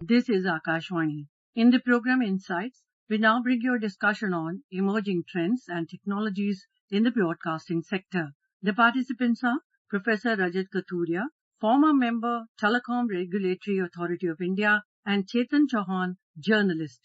This is Akashwani. In the program Insights, we now bring you a discussion on emerging trends and technologies in the broadcasting sector. The participants are Professor Rajat Kathuria, former member, Telecom Regulatory Authority of India, and Chetan Chauhan, journalist.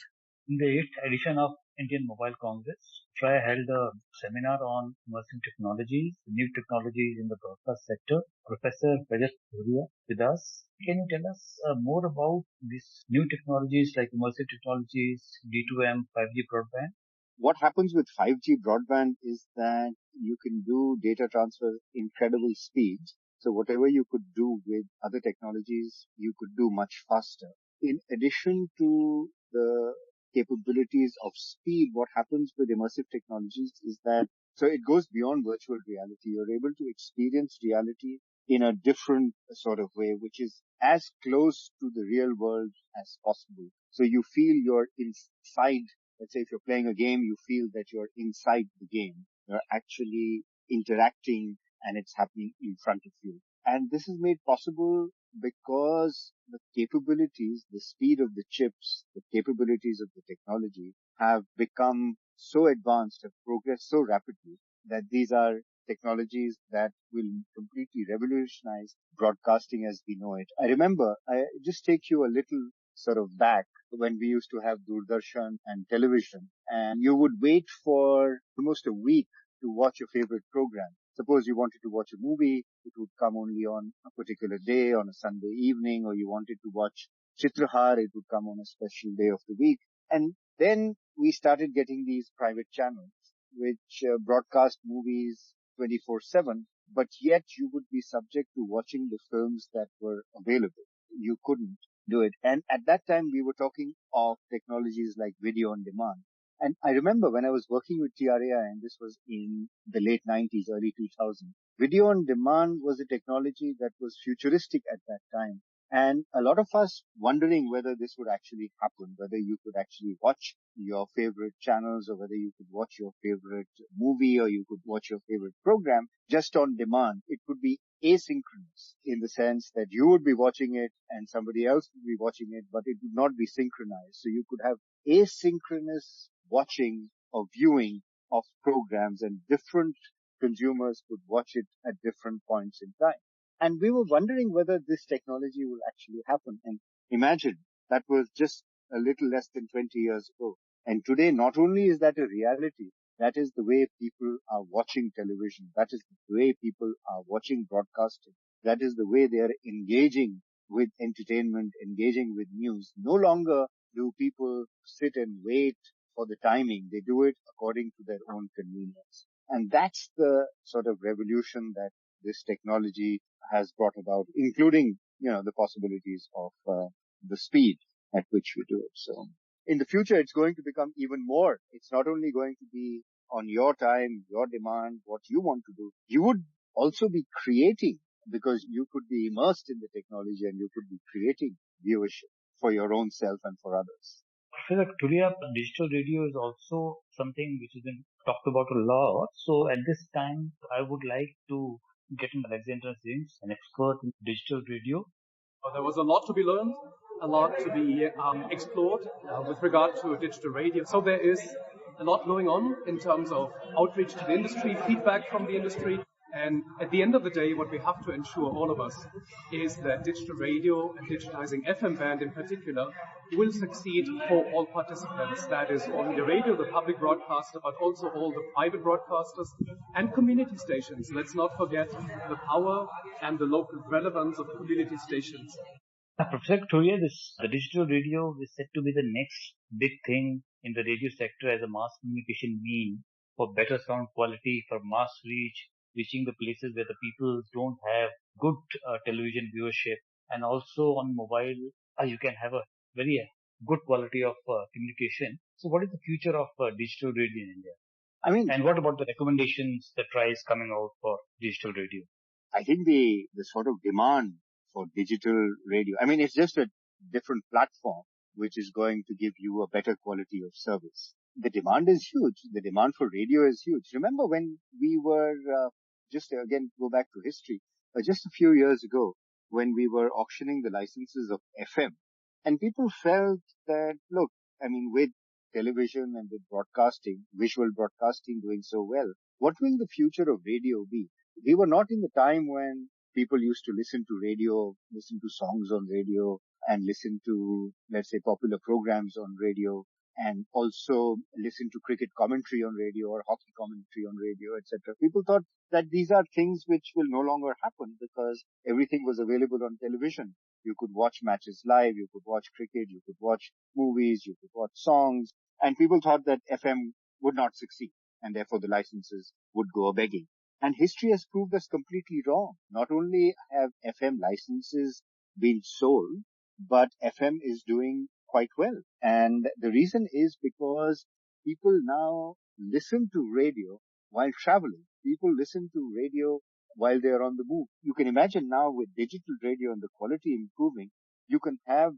In the 8th edition of Indian Mobile Congress, TRAI held a seminar on immersive technologies, new technologies in the broadcast sector. Professor Rajat Kathuria with us. Can you tell us more about these new technologies like immersive technologies, D2M, 5G broadband? What happens with 5G broadband is that you can do data transfer incredible speeds. So whatever you could do with other technologies, you could do much faster. In addition to the capabilities of speed, what happens with immersive technologies is that, so it goes beyond virtual reality. You're able to experience reality in a different sort of way, which is as close to the real world as possible. So you feel you're inside. Let's say if you're playing a game, you feel that you're inside the game. You're actually interacting and it's happening in front of you. And this is made possible because the capabilities, the speed of the chips, the capabilities of the technology have become so advanced, have progressed so rapidly that these are technologies that will completely revolutionize broadcasting as we know it. I remember, I just take you a little sort of back when we used to have Doordarshan and television, and you would wait for almost a week to watch your favorite program. Suppose you wanted to watch a movie, it would come only on a particular day, on a Sunday evening, or you wanted to watch Chitrahar, it would come on a special day of the week. And then we started getting these private channels, which broadcast movies 24/7, but yet you would be subject to watching the films that were available. You couldn't do it. And at that time, we were talking of technologies like video on demand. And I remember when I was working with TRAI, and this was in the late 90s, early 2000s, video on demand was a technology that was futuristic at that time. And a lot of us wondering whether this would actually happen, whether you could actually watch your favorite channels or whether you could watch your favorite movie or you could watch your favorite program just on demand. It could be asynchronous in the sense that you would be watching it and somebody else would be watching it, but it would not be synchronized. So you could have asynchronous watching or viewing of programs and different consumers could watch it at different points in time. And we were wondering whether this technology will actually happen. And imagine that was just a little less than 20 years ago. And today, not only is that a reality, that is the way people are watching television. That is the way people are watching broadcasting. That is the way they are engaging with entertainment, engaging with news. No longer do people sit and wait for the timing. They do it according to their own convenience. And that's the sort of revolution that this technology has brought about, including, the possibilities of the speed at which we do it. So in the future, it's going to become even more. It's not only going to be on your time, your demand, what you want to do. You would also be creating, because you could be immersed in the technology and you could be creating viewership for your own self and for others. Professor Kathuria, digital radio is also something which has been talked about a lot. So at this time, I would like to get in Alexander James, an expert in digital radio. There was a lot to be learned, a lot to be explored with regard to digital radio. So there is a lot going on in terms of outreach to the industry, feedback from the industry. And at the end of the day, what we have to ensure, all of us, is that digital radio and digitizing FM band in particular will succeed for all participants. That is on the radio, the public broadcaster, but also all the private broadcasters and community stations. Let's not forget the power and the local relevance of community stations. Professor Kathuria, the digital radio is said to be the next big thing in the radio sector as a mass communication mean for better sound quality, for mass reach, reaching the places where the people don't have good television viewership, and also on mobile you can have a very good quality of communication. So what is the future of digital radio in India? And what about the recommendations that TRAI is coming out for digital radio? I think the sort of demand for digital radio, it's just a different platform which is going to give you a better quality of service. The demand is huge. The demand for radio is huge. Remember when we were, just again go back to history, just a few years ago when we were auctioning the licenses of FM, And people felt that, look, I mean, with television and with broadcasting, visual broadcasting doing so well, what will the future of radio be? We were not in the time when people used to listen to radio, listen to songs on radio, and listen to, let's say, popular programs on radio, and also listen to cricket commentary on radio or hockey commentary on radio, etc. People thought that these are things which will no longer happen because everything was available on television. You could watch matches live, you could watch cricket, you could watch movies, you could watch songs, and people thought that FM would not succeed, and therefore the licenses would go begging. And history has proved us completely wrong. Not only have FM licenses been sold, but FM is doing quite well. And the reason is because people now listen to radio while traveling. People listen to radio while they're on the move. You can imagine now with digital radio and the quality improving, you can have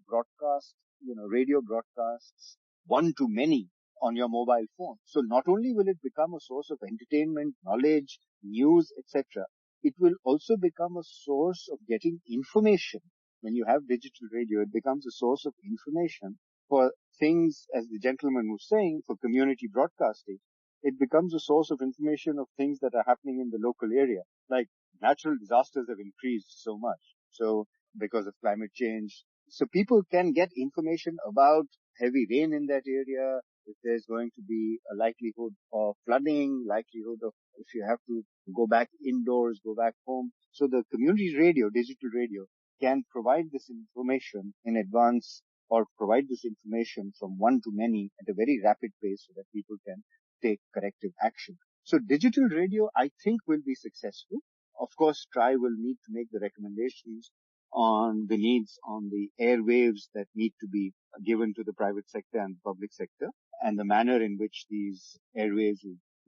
radio broadcasts one to many on your mobile phone. So not only will it become a source of entertainment, knowledge, news, etc., it will also become a source of getting information. When you have digital radio, it becomes a source of information for things, as the gentleman was saying, for community broadcasting. It becomes a source of information of things that are happening in the local area. Like natural disasters have increased so much. So because of climate change. So people can get information about heavy rain in that area, if there's going to be a likelihood of flooding, likelihood of if you have to go back indoors, go back home. So the community radio, digital radio, can provide this information in advance or provide this information from one to many at a very rapid pace so that people can take corrective action. So digital radio, I think, will be successful. Of course, TRAI will need to make the recommendations on the needs on the airwaves that need to be given to the private sector and the public sector, and the manner in which these airwaves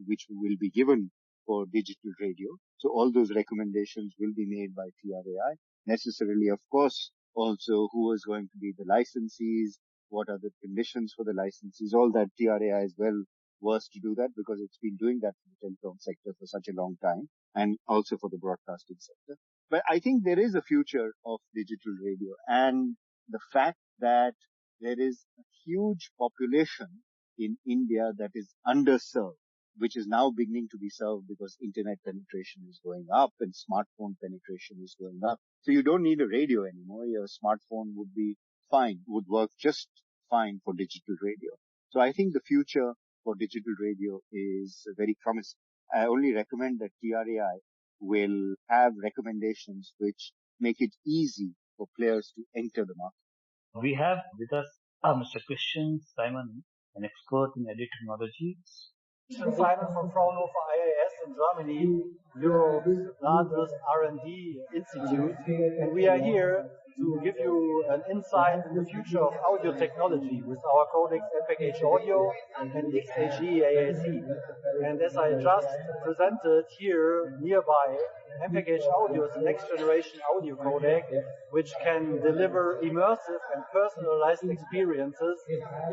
which will be given for digital radio. So all those recommendations will be made by TRAI. Necessarily, of course, also who is going to be the licensees, what are the conditions for the licensees, all that TRAI is well versed to do that because it's been doing that for the telecom sector for such a long time and also for the broadcasting sector. But I think there is a future of digital radio, and the fact that there is a huge population in India that is underserved, which is now beginning to be served because internet penetration is going up and smartphone penetration is going up. So you don't need a radio anymore. Your smartphone would be fine, would work just fine for digital radio. So I think the future for digital radio is very promising. I only recommend that TRAI will have recommendations which make it easy for players to enter the market. We have with us Mr. Christian Simon, an expert in edit technologies. Christian Simon from Fraunhofer IAS in Germany, Europe's largest R&D institute, and we are here to give you an insight in the future of audio technology with our codecs MPEG-H audio and XHE AAC. And as I just presented here nearby, MPEG-H audio is the next generation audio codec which can deliver immersive and personalized experiences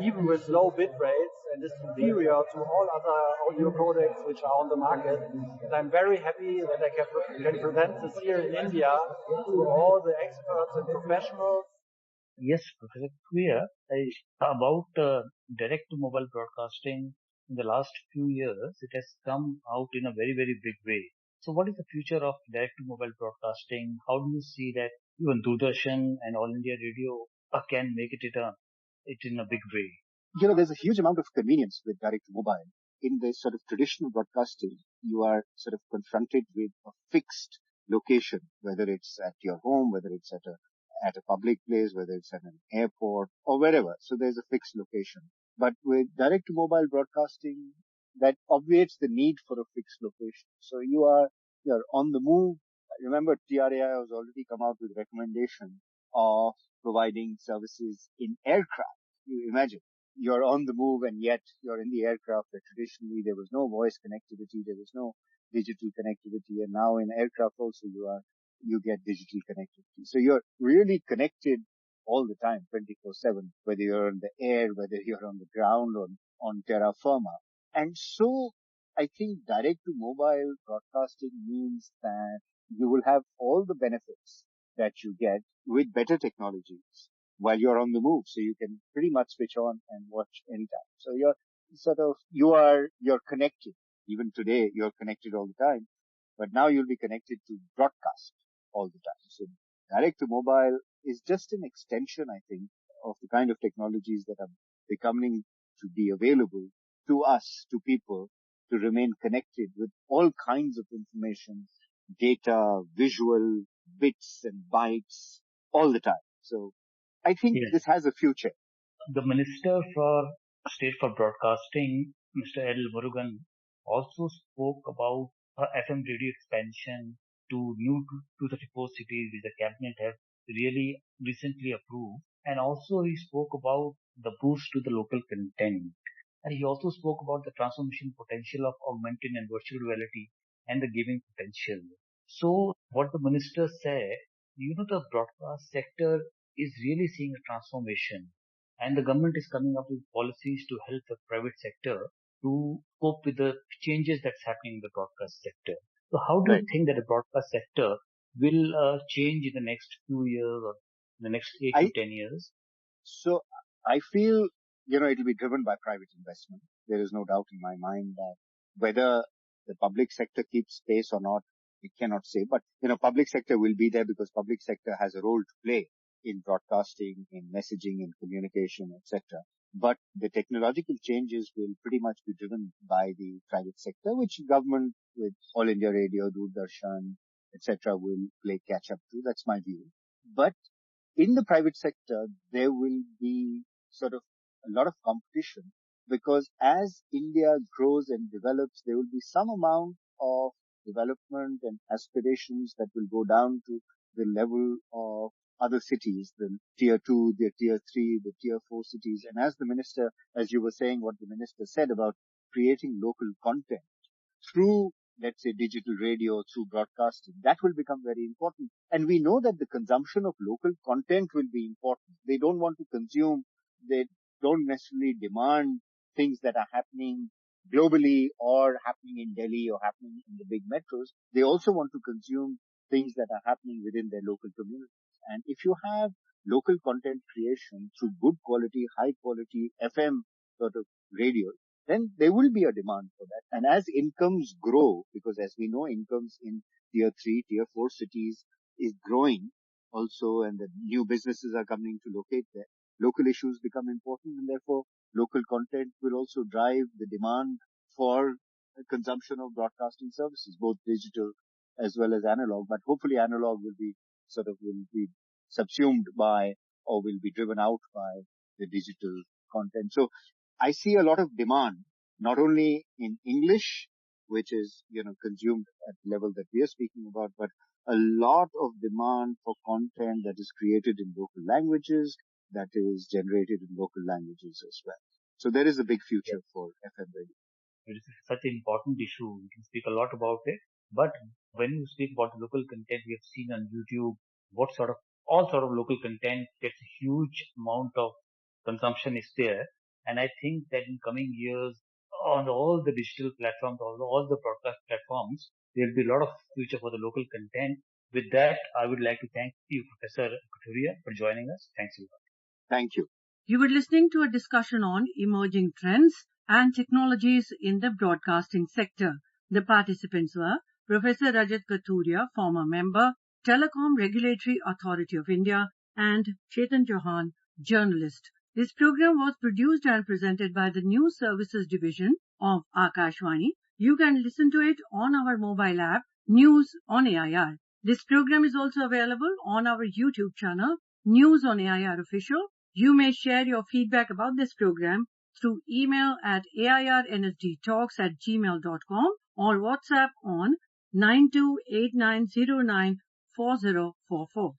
even with low bit rates and is superior to all other audio codecs which are on the market. And I'm very happy that I can present this here in India to all the experts and professionals. Yes, Professor Kathuria, about direct to mobile broadcasting in the last few years, it has come out in a very, very big way. So what is the future of direct to mobile broadcasting? How do you see that even Doordarshan and All India Radio can make it in a big way? There's a huge amount of convenience with direct to mobile. In the sort of traditional broadcasting, you are sort of confronted with a fixed location, whether it's at your home, whether it's at a public place, whether it's at an airport or wherever. So there's a fixed location. But with direct to mobile broadcasting, that obviates the need for a fixed location. So you're on the move. Remember, TRAI has already come out with recommendation of providing services in aircraft. You imagine you're on the move and yet you're in the aircraft where traditionally there was no voice connectivity, there was no digital connectivity, and now in aircraft also you get digital connectivity. So you're really connected all the time, 24/7, whether you're on the air, whether you're on the ground, on terra firma. And so I think direct to mobile broadcasting means that you will have all the benefits that you get with better technologies, while you're on the move. So you can pretty much switch on and watch anytime. So you're connected. Even today, you're connected all the time, but now you'll be connected to broadcast all the time. So direct to mobile is just an extension, I think, of the kind of technologies that are becoming to be available to us, to people, to remain connected with all kinds of information, data, visual, bits and bytes all the time. So I think Yes. this has a future. The Minister for State for Broadcasting, Mr. L. Murugan, also spoke about FM radio expansion to new 234 cities which the cabinet have really recently approved. And also he spoke about the boost to the local content. And he also spoke about the transformation potential of augmented and virtual reality and the gaming potential. So what the minister said, the broadcast sector is really seeing a transformation, and the government is coming up with policies to help the private sector to cope with the changes that's happening in the broadcast sector. So how do you Right. think that the broadcast sector will change in the next few years or in the next 8 to I 10 years? So I feel, it'll be driven by private investment. There is no doubt in my mind that whether the public sector keeps pace or not, we cannot say. But, public sector will be there because public sector has a role to play in broadcasting, in messaging, in communication, etc. But the technological changes will pretty much be driven by the private sector, which government with All India Radio, Doordarshan, etc. will play catch up to. That's my view. But in the private sector, there will be sort of a lot of competition because as India grows and develops, there will be some amount of development and aspirations that will go down to the level of other cities, the tier 2, the tier 3, the tier 4 cities. And as you were saying, what the minister said about creating local content through, let's say, digital radio, through broadcasting, that will become very important. And we know that the consumption of local content will be important. They don't want to consume, they don't necessarily demand things that are happening globally or happening in Delhi or happening in the big metros. They also want to consume things that are happening within their local communities. And if you have local content creation through good quality, high quality FM sort of radio, then there will be a demand for that. And as incomes grow, because as we know, incomes in tier 3, tier 4 cities is growing also, and the new businesses are coming to locate there, local issues become important, and therefore local content will also drive the demand for consumption of broadcasting services, both digital as well as analog. But hopefully analog will be subsumed by or will be driven out by the digital content. So I see a lot of demand, not only in English, which is, consumed at the level that we are speaking about, but a lot of demand for content that is created in local languages, that is generated in local languages as well. So there is a big future for FM radio. It is such an important issue. We can speak a lot about it. But when you speak about local content, we have seen on YouTube all sort of local content gets a huge amount of consumption is there. And I think that in coming years, on all the digital platforms, all the broadcast platforms, there will be a lot of future for the local content. With that, I would like to thank you, Professor Kathuria, for joining us. Thanks a lot. Thank you. You were listening to a discussion on emerging trends and technologies in the broadcasting sector. The participants were Professor Rajat Kathuria, former member, Telecom Regulatory Authority of India, and Chetan Chauhan, journalist. This program was produced and presented by the News Services Division of Akashvani. You can listen to it on our mobile app, News on AIR. This program is also available on our YouTube channel, News on AIR Official. You may share your feedback about this program through email at airnsdtalks@gmail.com or WhatsApp on 9289094044.